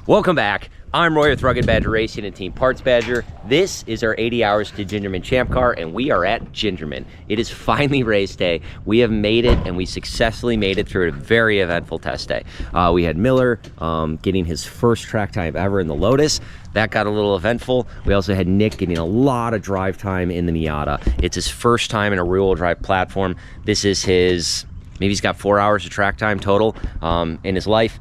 Welcome back. I'm Roy with Rugged Badger Racing and Team Parts Badger. This is our 80 hours to Gingerman ChampCar, and we are at Gingerman. It is finally race day. We have made it, and we successfully made it through a very eventful test day. We had Miller getting his first track time ever in the Lotus. That got a little eventful. We also had Nick getting a lot of drive time in the Miata. It's his first time in a rear-wheel drive platform. This is his... Maybe he's got 4 hours of track time total in his life.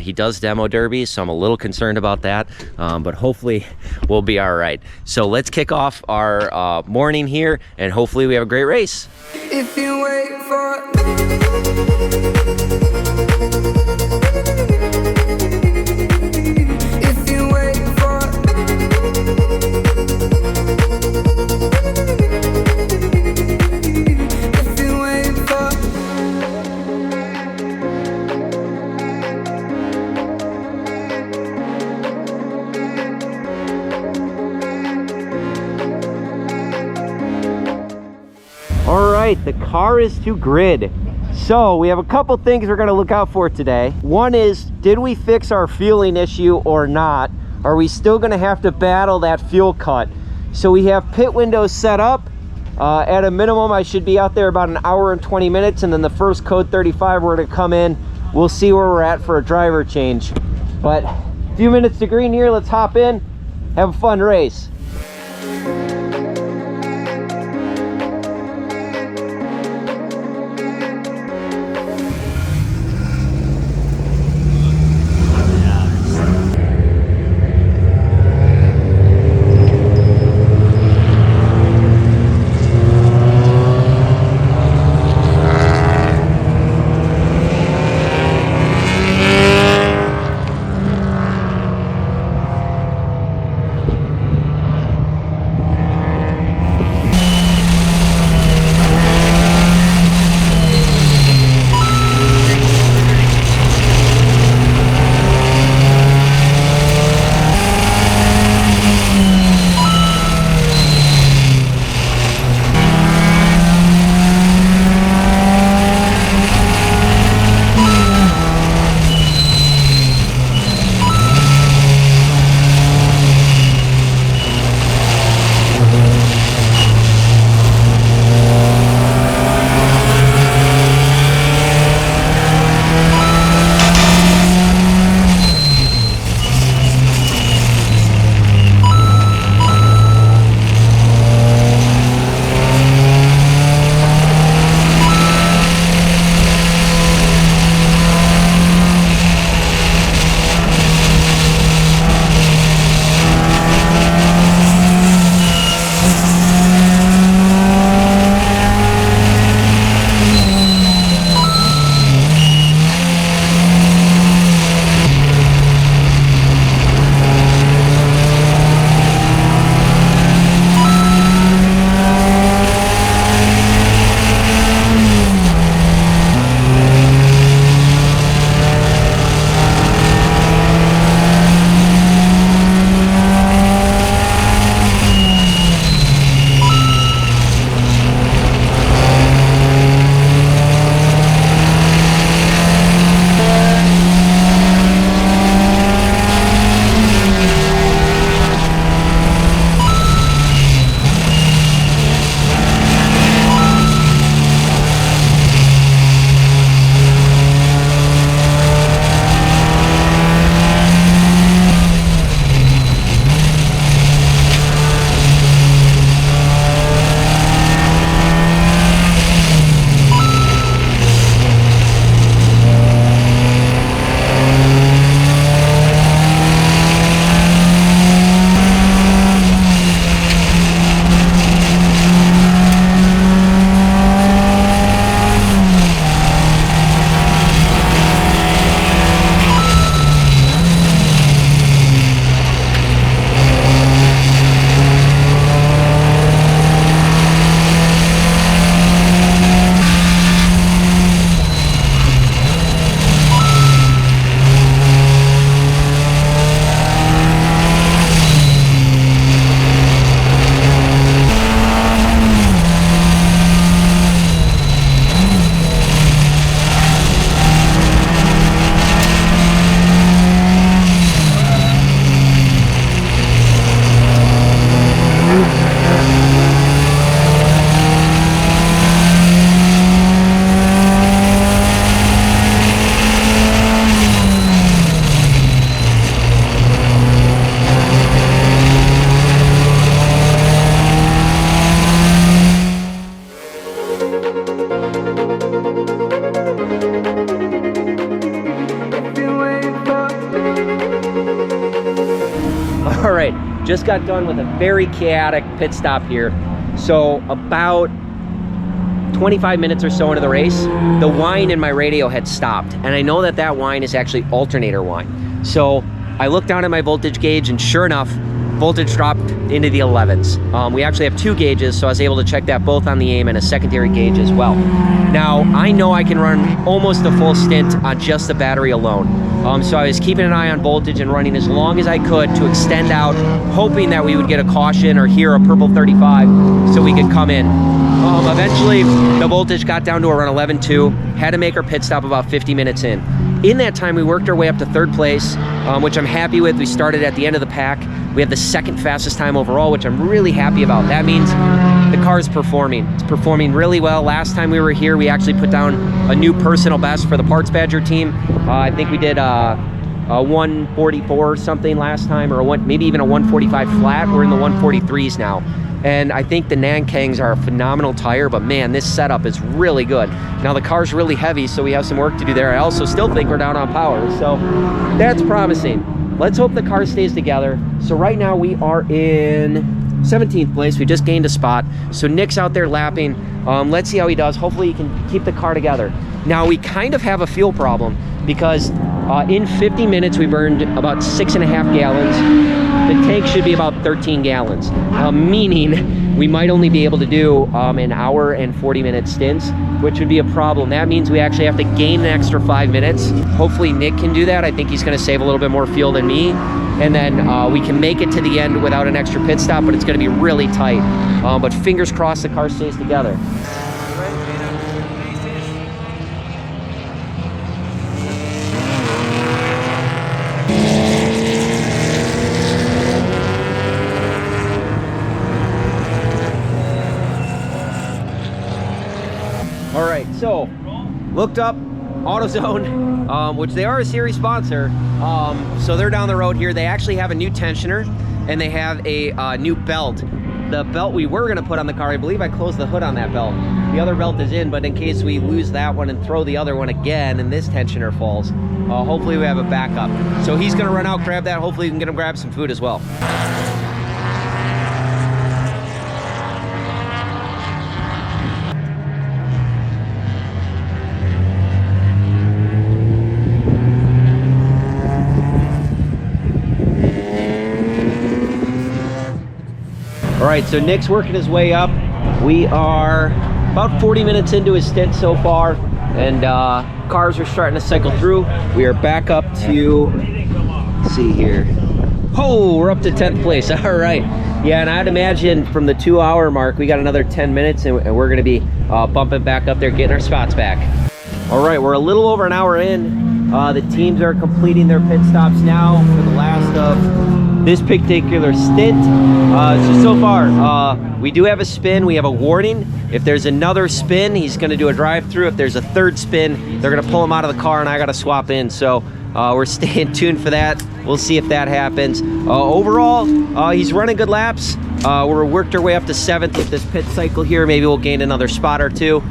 He does demo derbies, so I'm a little concerned about that, but hopefully we'll be all right. So let's kick off our morning here, and hopefully we have a great race. If you wait for All right, the car is to grid. So we have a couple things we're gonna look out for today. One is, did we fix our fueling issue or not? Are we still gonna have to battle that fuel cut? So we have pit windows set up. At a minimum, I should be out there about an hour and 20 minutes, and then the first code 35, we're gonna come in. We'll see where we're at for a driver change. But a few minutes to green here, let's hop in, have a fun race. Just got done with a very chaotic pit stop here. So about 25 minutes or so into the race, the whine in my radio had stopped. And I know that that whine is actually alternator whine. So I looked down at my voltage gauge, and sure enough, voltage dropped into the 11s. We actually have 2 gauges, so I was able to check that both on the AIM and a secondary gauge as well. Now, I know I can run almost a full stint on just the battery alone. So I was keeping an eye on voltage and running as long as I could to extend out, hoping that we would get a caution or hear a purple 35 so we could come in. Eventually, the voltage got down to around 11.2, had to make our pit stop about 50 minutes in. In that time, we worked our way up to 3rd place, which I'm happy with. We started at the end of the pack. We have the 2nd fastest time overall, which I'm really happy about. That means the car is performing. It's performing really well. Last time we were here, we actually put down a new personal best for the Parts Badger team. I think we did a 144 or something last time, or maybe even a 145 flat. We're in the 143s now. And I think the Nankangs are a phenomenal tire, but man, this setup is really good. Now the car's really heavy, so we have some work to do there. I also still think we're down on power, so that's promising. Let's hope the car stays together. So right now we are in 17th place. We just gained a spot. So Nick's out there lapping. Let's see how he does. Hopefully he can keep the car together. Now we kind of have a fuel problem because in 50 minutes we burned about 6.5 gallons. The tank should be about 13 gallons, meaning we might only be able to do an hour and 40-minute stints, which would be a problem. That means we actually have to gain an extra 5 minutes. Hopefully Nick can do that. I think he's going to save a little bit more fuel than me, and then we can make it to the end without an extra pit stop, but it's going to be really tight. But fingers crossed the car stays together. All right, so looked up AutoZone, which they are a series sponsor. So they're down the road here. They actually have a new tensioner, and they have a new belt. The belt we were gonna put on the car, I believe I closed the hood on that belt. The other belt is in, but in case we lose that one and throw the other one again and this tensioner falls, hopefully we have a backup. So he's gonna run out, grab that. Hopefully we can get him grab some food as well. All right, so Nick's working his way up. We are about 40 minutes into his stint so far, and cars are starting to cycle through. We are back up to, let's see here. Oh, we're up to 10th place, all right. Yeah, and I'd imagine from the 2-hour mark, we got another 10 minutes, and we're gonna be bumping back up there, getting our spots back. All right, we're a little over an hour in. The teams are completing their pit stops now for the last of this particular stint. So far, we do have a spin. We have a warning. If there's another spin, he's gonna do a drive-through. If there's a 3rd spin, they're gonna pull him out of the car and I gotta swap in. So we're staying tuned for that. We'll see if that happens. Overall, he's running good laps. We're worked our way up to 7th with this pit cycle here. Maybe we'll gain another spot or 2.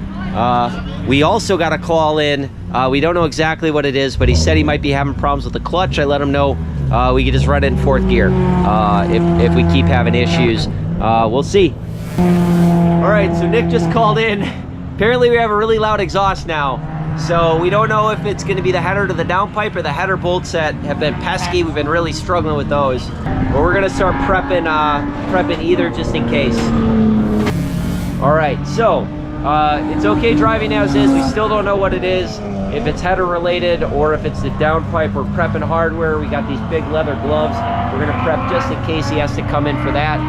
We also got a call in. We don't know exactly what it is, but he said he might be having problems with the clutch. I let him know we could just run it in 4th gear if we keep having issues. We'll see. All right, so Nick just called in. Apparently we have a really loud exhaust now. So we don't know if it's gonna be the header to the downpipe or the header bolt set have been pesky. We've been really struggling with those. But we're gonna start prepping either just in case. All right, so it's okay driving as is. We still don't know what it is, if it's header related or if it's the downpipe. We're prepping hardware. We got these big leather gloves. We're gonna prep just in case he has to come in for that.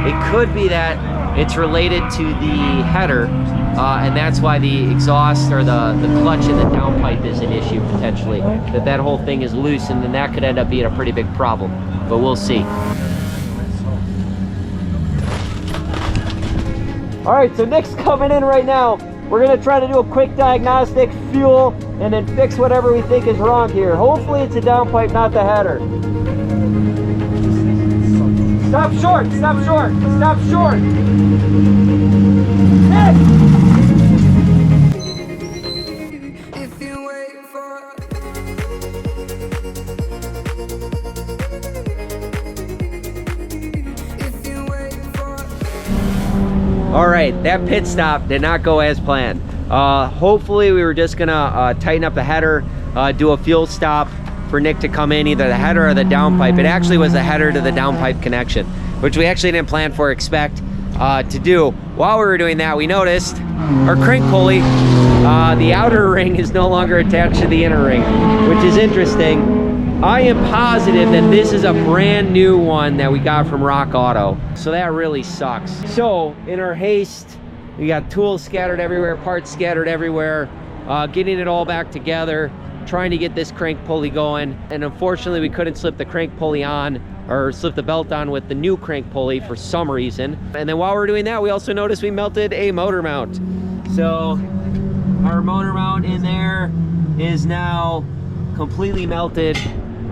It could be that it's related to the header, and that's why the exhaust or the clutch in the downpipe is an issue potentially. That whole thing is loose, and then that could end up being a pretty big problem, but we'll see. All right, so Nick's coming in right now. We're gonna try to do a quick diagnostic, fuel, and then fix whatever we think is wrong here. Hopefully it's a downpipe, not the header. Stop short, stop short, stop short. Nick! If you wait for that pit stop did not go as planned. Hopefully we were just gonna tighten up the header, do a fuel stop for Nick to come in, either the header or the downpipe. It actually was the header to the downpipe connection, which we actually didn't plan for or expect to do. While we were doing that, we noticed our crank pulley, the outer ring is no longer attached to the inner ring, which is interesting. I am positive that this is a brand new one that we got from Rock Auto. So that really sucks. So in our haste, we got tools scattered everywhere, parts scattered everywhere, getting it all back together, trying to get this crank pulley going. And unfortunately we couldn't slip the crank pulley on, or slip the belt on with the new crank pulley for some reason. And then while we were doing that, we also noticed we melted a motor mount. So our motor mount in there is now completely melted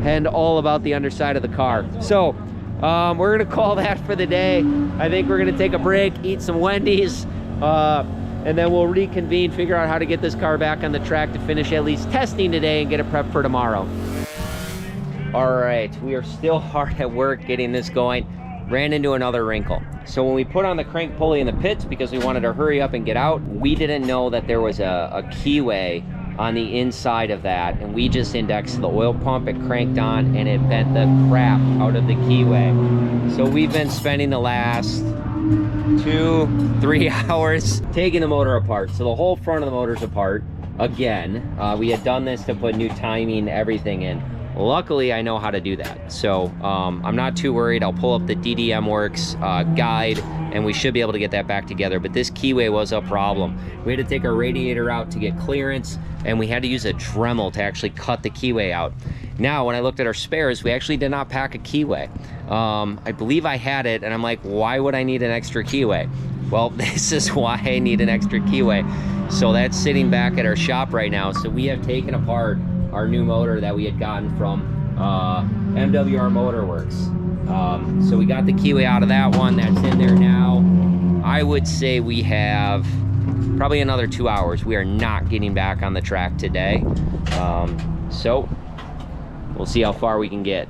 and all about the underside of the car. So we're gonna call that for the day. I think we're gonna take a break, eat some Wendy's, and then we'll reconvene, figure out how to get this car back on the track to finish at least testing today and get it prepped for tomorrow. All right, we are still hard at work getting this going. Ran into another wrinkle. So when we put on the crank pulley in the pits, because we wanted to hurry up and get out, we didn't know that there was a keyway on the inside of that, and we just indexed the oil pump. It cranked on and it bent the crap out of the keyway. So we've been spending the last 2-3 hours taking the motor apart. So the whole front of the motor's apart again. We had done this to put new timing, everything in. Luckily, I know how to do that. So I'm not too worried. I'll pull up the DDM Works guide and we should be able to get that back together. But this keyway was a problem. We had to take our radiator out to get clearance, and we had to use a Dremel to actually cut the keyway out. Now, when I looked at our spares, we actually did not pack a keyway. I believe I had it, and I'm like, why would I need an extra keyway? Well, this is why I need an extra keyway. So that's sitting back at our shop right now. So we have taken apart our new motor that we had gotten from MWR Motor Works. So we got the keyway out of that one. That's in there now. I would say we have probably another 2 hours. We are not getting back on the track today. So we'll see how far we can get.